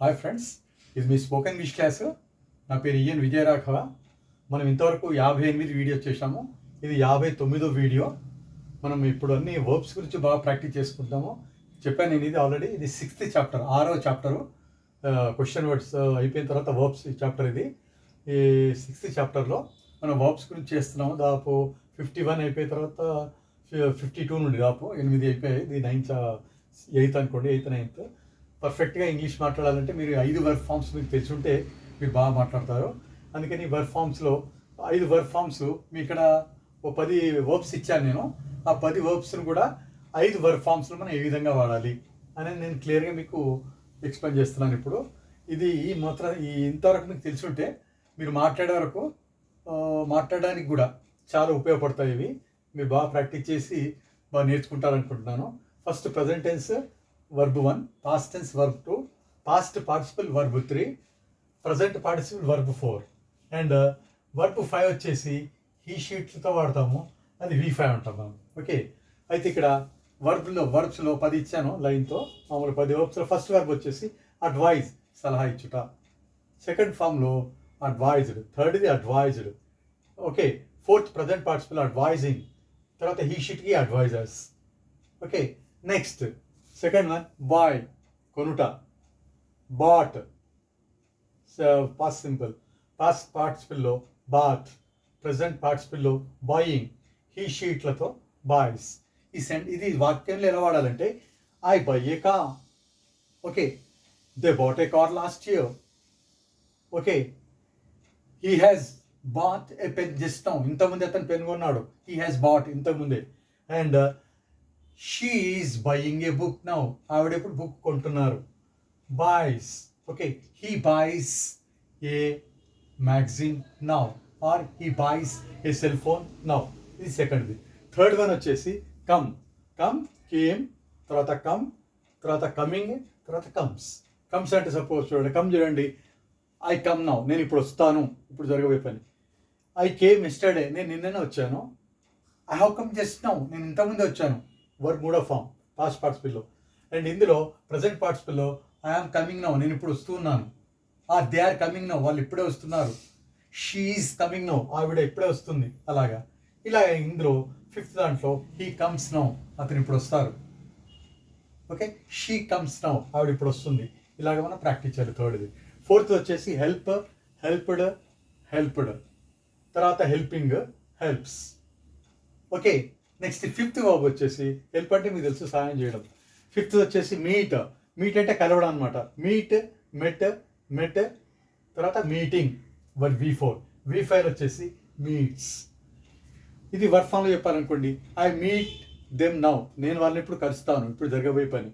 Hi friends, ఇది మీ spoken English class. నా పేరు ఈఎన్ విజయరాఘవ. మనం ఇంతవరకు 58 వీడియో చేశాము. ఇది 59వ వీడియో. మనం ఇప్పుడు అన్ని వర్బ్స్ గురించి బాగా ప్రాక్టీస్ చేసుకుంటాము. చెప్పాను నేను, ఇది ఆల్రెడీ ఇది 6th చాప్టర్, 6వ చాప్టరు. క్వశ్చన్ వర్డ్స్ అయిపోయిన తర్వాత వర్బ్స్ ఈ చాప్టర్ ఇది. ఈ 6th చాప్టర్లో మనం వర్బ్స్ గురించి చేస్తున్నాము. దాదాపు 51 అయిపోయిన తర్వాత 52 నుండి దాదాపు 8 అయిపోయాయి. ఇది 8th అనుకోండి, 8th 9th. పర్ఫెక్ట్గా ఇంగ్లీష్ మాట్లాడాలంటే మీరు 5 వర్బ్ ఫామ్స్ మీకు తెలుసుంటే మీరు బాగా మాట్లాడతారు. అందుకని వర్బ్ ఫామ్స్లో 5 వర్బ్ ఫామ్స్ మీ ఇక్కడ 10 వర్బ్స్ ఇచ్చాను నేను. ఆ 10 వర్బ్స్ను కూడా 5 వర్బ్ ఫామ్స్లో మనం ఏ విధంగా వాడాలి అనేది నేను క్లియర్గా మీకు ఎక్స్ప్లెయిన్ చేస్తున్నాను ఇప్పుడు. ఇది ఈ ఇంతవరకు మీకు తెలుసుంటే మీరు మాట్లాడే వరకు మాట్లాడడానికి కూడా చాలా ఉపయోగపడతాయి ఇవి. మీరు బాగా ప్రాక్టీస్ చేసి బాగా నేర్చుకుంటారనుకుంటున్నాను. First present tense verb 1, past tense verb 2, past participle verb 3, present participle verb 4 and verb 5 వచ్చేసి he షీట్లతో వాడతాము, అది V5 అంటాం మనం. ఓకే, అయితే ఇక్కడ వర్బ్స్లో 10 ఇచ్చాను లైన్తో, మామూలు 10 వర్బ్స్లో ఫస్ట్ వర్బ్ వచ్చేసి అడ్వైజ్, సలహా ఇచ్చుట. సెకండ్ ఫామ్లో అడ్వైజ్డ్, థర్డ్ది advised. Okay, fourth present participle advising, తర్వాత he షీట్కి advisers. Okay, next second one buy, కొనుట, బాట్. పాస్ట్ సింపుల్, పాస్ట్ పార్టిసిపల్లో బాట్, ప్రజెంట్ పార్టిసిపల్లో బాయింగ్, హీ షీట్లతో బాయ్స్. ఇది వాక్యంలో ఎలా వాడాలంటే I buy a car. Okay, they bought a car last year. Okay, he has bought a pen just now, ఇంతకుముందే అతను పెన్ కొన్నాడు. హీ హ్యాస్ బాట్, ఇంతకుముందే. And she is buying A book now, ఆవిడ ఎప్పుడు బుక్ కొంటున్నారు. Boys. Okay, he boys A magazine now or he boys A cell phone now. ఇది సెకండ్ది. Third one వచ్చేసి కమ్. కేమ్, తర్వాత కమ్, తర్వాత కమింగ్, తర్వాత కమ్స్. కమ్స్ అంటే సపోజ్ చూడండి, కమ్ చూడండి, ఐ కమ్ నౌ, నేను ఇప్పుడు వస్తాను, ఇప్పుడు జరగబోయే పని. ఐ కేమ్ ఎస్టర్డే, నేను నిన్ననే వచ్చాను. I have come just now, నేను ఇంతకుముందే వచ్చాను. వర్బ్ 3వ ఫామ్ పాస్ట్ పార్టిసిపల్లో. అండ్ ఇందులో ప్రజెంట్ పార్టిసిపల్లో ఐ ఆమ్ కమింగ్ నౌ, నేను ఇప్పుడు వస్తున్నాను. దే ఆర్ కమింగ్ నౌ, వాళ్ళు ఇప్పుడే వస్తున్నారు. షీ ఈజ్ కమింగ్ నౌ, ఆవిడ ఇప్పుడే వస్తుంది. అలాగా ఇందులో ఫిఫ్త్ దాంట్లో హీ కమ్స్ నౌ, అతను ఇప్పుడు వస్తారు. ఓకే, షీ కమ్స్ నౌ, ఆవిడ ఇప్పుడు వస్తుంది. ఇలాగ మనం ప్రాక్టీస్ చేయాలి. థర్డ్ది. ఫోర్త్ వచ్చేసి హెల్ప్, హెల్ప్డ్, తర్వాత helping, helps. Okay, next fifth verb వచ్చేసి హెల్ప్ అంటే మీకు తెలుసు, సహాయం చేయడం. ఫిఫ్త్ వచ్చేసి మీట్ అంటే కలవడం అనమాట. మెట్, తర్వాత మీటింగ్, వర్బ్ V4. V5 వచ్చేసి మీట్స్. ఇది వర్బ్ ఫామ్లో చెప్పాలనుకోండి, ఐ మీట్ దెమ్ నౌ, నేను వాళ్ళని ఇప్పుడు కలుస్తాను, ఇప్పుడు జరగబోయే పని.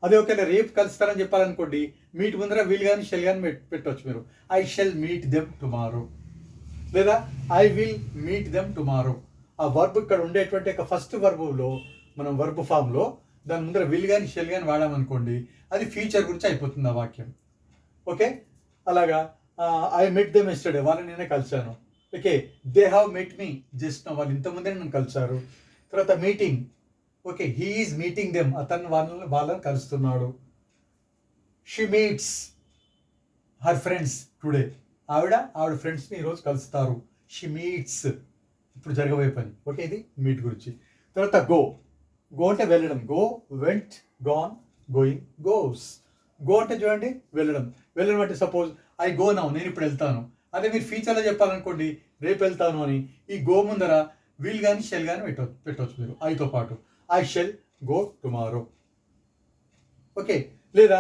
అదే ఒకవేళ రేపు కలుస్తారని చెప్పాలనుకోండి, మీట్ ముందర విల్ కానీ షెల్ కానీ పెట్టవచ్చు మీరు. I shall meet them tomorrow, లేదా I will meet them tomorrow. ఆ వర్బ్ ఇక్కడ ఉండేటువంటి ఒక ఫస్ట్ వర్బ్లో మనం వర్బ్ ఫామ్లో దాని ముందర విల్ కానీ షెల్ కానీ వాడామనుకోండి, అది ఫ్యూచర్ గురించి అయిపోతుంది ఆ వాక్యం. ఓకే, అలాగా ఐ మెట్ దెమ్ ఎస్టర్డే, వాళ్ళని నేనే కలిశాను. Okay, they have met me just now, వాళ్ళు ఇంతకుముందే నన్ను కలిశారు. తర్వాత meeting. Okay, he is meeting them, అతను వాళ్ళని కలుస్తున్నాడు. She meets her friends today, ఆవిడ ఫ్రెండ్స్ని ఈరోజు కలుస్తారు. షీ మీట్స్, ఇప్పుడు జరగబోయే పని. ఓకే, ఇది మీట్ గురించి. తర్వాత గో అంటే వెళ్ళడం. Go, vent, gone, going, goes. Go అంటే చూడండి వెళ్ళడం అంటే సపోజ్ ఐ గో నౌ, నేను ఇప్పుడు వెళ్తాను. అదే మీరు ఫ్యూచర్లో చెప్పాలనుకోండి, రేపు వెళ్తాను అని, ఈ గో ముందర విల్ కానీ షెల్ కానీ పెట్టవచ్చు మీరు ఐతో పాటు. I shall go tomorrow. Okay, లేదా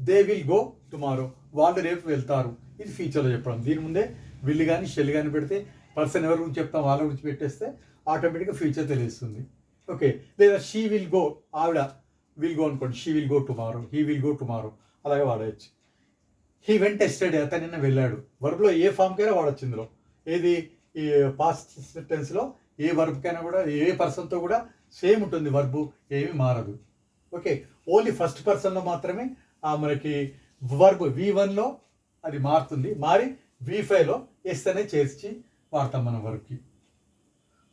దే విల్ గో టుమారో, వాళ్ళు రేపు వెళ్తారు. ఇది ఫ్యూచర్లో చెప్పడం. దీని ముందే విల్ కానీ షెల్ కానీ పెడితే పర్సన్ ఎవరి గురించి చెప్తాం వాళ్ళ గురించి పెట్టేస్తే ఆటోమేటిక్గా ఫ్యూచర్ తెలుస్తుంది. ఓకే, లేదా షీ విల్ గో, ఆవిడ విల్ గో అనుకోండి, she will go tomorrow, he will go tomorrow, అలాగే వాడవచ్చు. హీ వెంట్ ఎస్టర్డే, అతను నిన్న వెళ్ళాడు. వర్బ్లో ఏ ఫామ్కైనా వాడచ్చు ఇందులో. ఏది ఈ పాస్ట్ టెన్స్లో ఏ వర్బ్కైనా కూడా ఏ పర్సన్తో కూడా సేమ్ ఉంటుంది, వర్బు ఏమీ మారదు. ఓకే, ఓన్లీ ఫస్ట్ పర్సన్లో మాత్రమే మనకి వర్బ్ V1లో అది మారుతుంది, మారి V5లో ఎస్ అనేది చేర్చి వాడతాం మనం వర్బ్కి.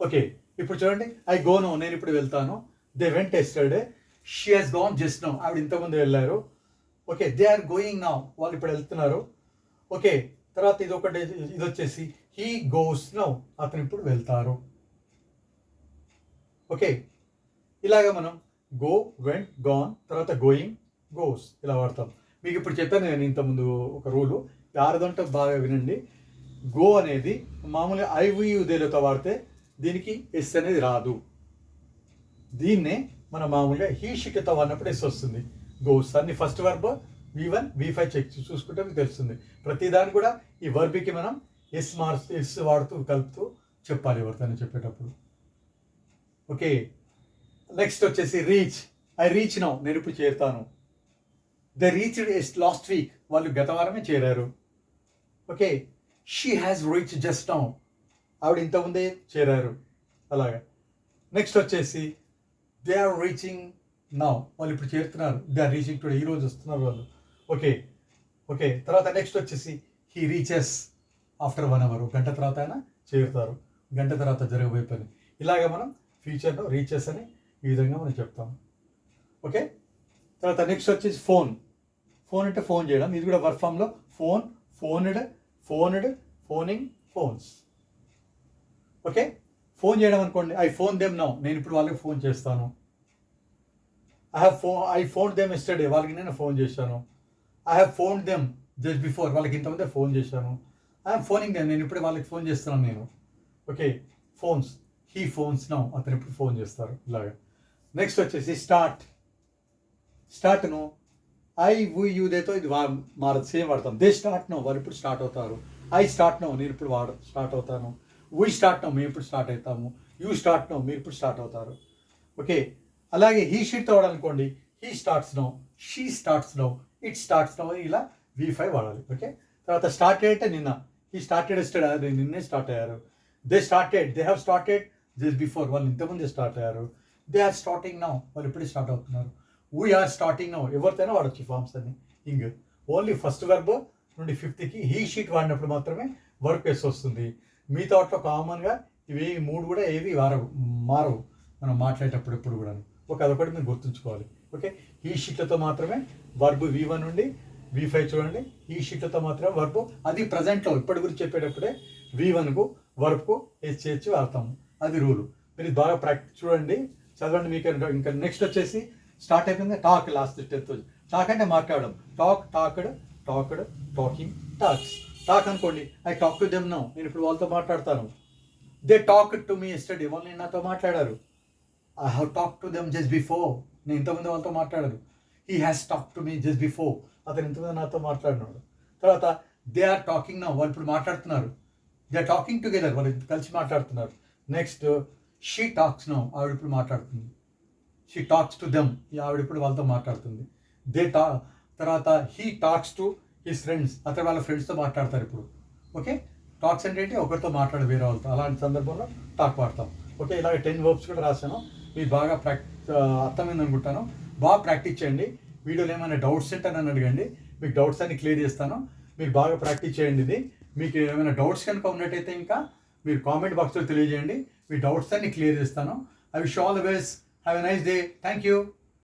ఓకే, ఇప్పుడు చూడండి, ఐ గో నో, నేను ఇప్పుడు వెళ్తాను. They went yesterday, she has gone just now, ఆవిడ ఇంతకుముందు వెళ్ళారు. Okay, they are going now, వాళ్ళు ఇప్పుడు వెళ్తున్నారు. ఓకే, తర్వాత ఇది వచ్చేసి హీ గోస్ నౌ, అతను ఇప్పుడు వెళ్తారు. ఓకే, ఇలాగ మనం గో, వెంట్, గాన్, తర్వాత గోయింగ్, గోస్ ఇలా వాడతాం. మీకు ఇప్పుడు చెప్పాను నేను ఇంతకుముందు ఒక రూలు, ఆరుదంటే బాగా వినండి. గో అనేది మామూలుగా ఐవియుదేలతో వాడితే దీనికి ఎస్ అనేది రాదు. దీన్నే మనం మామూలుగా హీ షిట్తో వాడినప్పుడు ఎస్ వస్తుంది. గోస్ అన్ని first verb V1 V5 check చూసుకుంటే మీకు తెలుస్తుంది. ప్రతిదాన్ని కూడా ఈ వర్బీకి మనం ఎస్ వాడుతూ కలుపుతూ చెప్పాలి ఎవరితోనే చెప్పేటప్పుడు. ఓకే, నెక్స్ట్ వచ్చేసి రీచ్. ఐ రీచ్ నౌ, నేను ఇప్పుడు చేరుతాను. దే రీచ్డ్ లాస్ట్ వీక్, వాళ్ళు గత వారమే చేరారు. Okay, she has reach just now, ఆవిడ ఇంతకుముందే చేరారు. అలాగా నెక్స్ట్ వచ్చేసి దే ఆర్ రీచింగ్ నౌ, వాళ్ళు ఇప్పుడు చేరుతున్నారు. దే ఆర్ రీచింగ్ టుడే, ఈరోజు వస్తున్నారు వాళ్ళు. ఓకే ఓకే, తర్వాత నెక్స్ట్ వచ్చేసి హీ రీచెస్ ఆఫ్టర్ 1 hour, గంట తర్వాత అయినా చేరుతారు, గంట తర్వాత జరగబోయే పని. ఇలాగ మనం ఫ్యూచర్లో రీచెస్ అని ఈ విధంగా మనం చెప్తాం. ఓకే, తర్వాత నెక్స్ట్ వచ్చేసి ఫోన్. ఫోన్ అంటే ఫోన్ చేయడం, ఇది కూడా వర్క్ ఫామ్లో phone, phoned, phoning, phones. Okay, phone చేయడం అనుకోండి, ఐ ఫోన్ దెమ్ నౌ, నేను ఇప్పుడు వాళ్ళకి ఫోన్ చేస్తాను. ఐ ఫోన్ దెమ్ ఎస్టర్డే, వాళ్ళకి నేను ఫోన్ చేశాను. I have phone them just before, వాళ్ళకి ఇంతకుముందే ఫోన్ చేశాను. ఐఎమ్ ఫోనింగ్ దెమ్, నేను ఇప్పుడు వాళ్ళకి ఫోన్ చేస్తున్నాను నేను. Okay, phones, he phones now, అతను ఇప్పుడు ఫోన్ చేస్తారు. ఇలాగా నెక్స్ట్ వచ్చేసి స్టార్ట్ను ఐవియుదేతో ఇది మారదు, సేమ్ వాడతాం. దే స్టార్ట్ నౌ, వాళ్ళు ఇప్పుడు స్టార్ట్ అవుతారు. ఐ స్టార్ట్ నౌ, నేను ఇప్పుడు స్టార్ట్ అవుతాను. వీ స్టార్ట్ నౌ, మేము ఇప్పుడు స్టార్ట్ అవుతాము. యూ స్టార్ట్ నౌ, మీరు ఇప్పుడు స్టార్ట్ అవుతారు. ఓకే, అలాగే హీ షీట్తో వాడాలనుకోండి, he starts now, she starts now, it starts now, ఇలా V5 వాడాలి. ఓకే, తర్వాత స్టార్టెడ్ అంటే నిన్న, హీ స్టార్టెడ్ ఎస్టర్డే, నిన్నే స్టార్ట్ అయ్యారు. They have started just before, వాళ్ళు ఇంతకుముందే స్టార్ట్ అయ్యారు. దే ఆర్ స్టార్టింగ్ నౌ, వాళ్ళు ఇప్పుడే స్టార్ట్ అవుతున్నారు. వీఆర్ స్టార్టింగ్ నౌ, ఎవరితోనే వాడచ్చు ఫార్మ్స్ అన్ని. ఓన్లీ ఫస్ట్ వర్బ్ నుండి 5th హీ షీట్ వాడినప్పుడు మాత్రమే వర్క్ ఎస్ వస్తుంది. మిగతా వాటిలో కామన్గా ఇవి 3 కూడా ఏవి మారవు మనం మాట్లాడేటప్పుడు ఎప్పుడు కూడా. అదొకటి మీరు గుర్తుంచుకోవాలి. ఓకే, ఈ షీట్లతో మాత్రమే వర్బ్ V1 నుండి V5 చూడండి, ఈ షీట్లతో మాత్రమే వర్బ్, అది ప్రజెంట్లో ఇప్పటి గురించి చెప్పేటప్పుడే V1కు వర్బ్కు చేర్చి వాడతాము, అది రూలు. మీరు బాగా ప్రాక్టీస్ చూడండి, చదవండి. మీకు ఇంకా నెక్స్ట్ వచ్చేసి స్టార్ట్ అయిపోయింది టాక్, లాస్ట్ 10th. టాక్ అంటే మాట్లాడడం, టాక్డ్, టాకింగ్, టాక్ అనుకోండి, I talk to them now, నేను ఇప్పుడు వాళ్ళతో మాట్లాడతాను. They talk to me yesterday, వాళ్ళు నేను నాతో మాట్లాడారు. I have talk to them just before, నేను ఇంతకుముందు వాళ్ళతో మాట్లాడారు. He has talk to me just before, అతను ఇంతకుముందు నాతో మాట్లాడినాడు. తర్వాత దే ఆర్ టాకింగ్ నౌ, వాళ్ళు ఇప్పుడు మాట్లాడుతున్నారు. దే ఆర్ టాకింగ్ టుగెదర్, వాళ్ళు కలిసి మాట్లాడుతున్నారు. నెక్స్ట్ షీ టాక్స్ నౌ, ఆవిడ ఇప్పుడు మాట్లాడుతుంది. షీ టాక్స్ టు దెమ్, ఆవిడ ఇప్పుడు వాళ్ళతో మాట్లాడుతుంది. తర్వాత he talks to his friends, అతను వాళ్ళ ఫ్రెండ్స్తో మాట్లాడతారు ఇప్పుడు. ఓకే, టాక్స్ అంటే ఏంటి, ఒకరితో మాట్లాడు వేరే వాళ్ళతో, అలాంటి సందర్భంలో టాక్ వాడతాం. ఓకే, ఇలాగ 10 వర్బ్స్ కూడా రాశాను, మీరు బాగా అర్థమైంది అనుకుంటాను. బాగా ప్రాక్టీస్ చేయండి. వీడియోలో ఏమైనా డౌట్స్ ఉంటే నన్ను అడగండి, మీకు డౌట్స్ అన్ని క్లియర్ చేస్తాను. మీరు బాగా ప్రాక్టీస్ చేయండి. ఇది మీకు ఏమైనా డౌట్స్ కనుక ఉన్నట్టయితే ఇంకా మీరు కామెంట్ బాక్స్లో తెలియజేయండి, మీ డౌట్స్ అన్ని క్లియర్ చేస్తాను. I wish all the best, have a nice day, thank you.